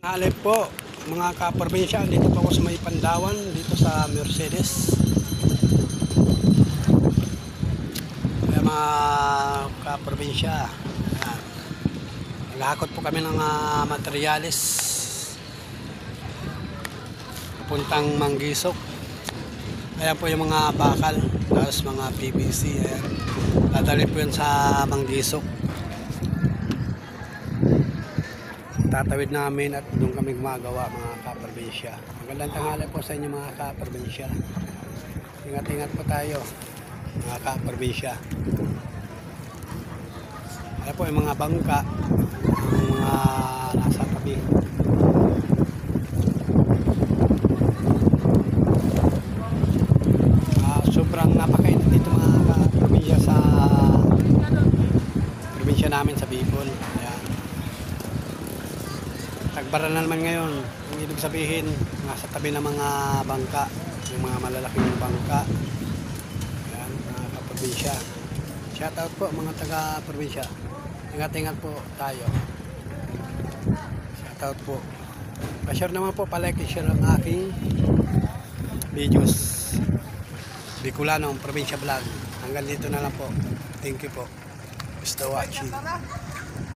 Alip po, mga kaprobinsya, dito po ako sa may Pandawan, dito sa Mercedes. Kaya mga kaprobinsya, ayan, naghahakot po kami ng materyales pupuntang Manggisok. Ayan po yung mga bakal, tapos mga PVC, ayan. Dadali po yun sa Manggisok. Tatawid namin at doon kami gumagawa, mga kaprobinsya. Magandang tanghali po sa inyo, mga kaprobinsya. Ingat-ingat po tayo, mga kaprobinsya. Ayan po yung mga bangka, yung mga nasa tabi. Sobrang napakainit dito, mga kaprobinsya, sa probinsya namin sa Bicol. Ayan. Tagbara na naman ngayon. Ang ibig sabihin, nasa tabi ng mga bangka, yung mga malalaking bangka. Ayan, mga kaprobinsya. Shout out po, mga taga-probinsya. Ingat-ingat po tayo. Shout out po. Pa-share naman po, palike, share ang aking videos. Bicolano, Probinsya Vlog. Hanggang dito na lang po. Thank you po. Basta watching.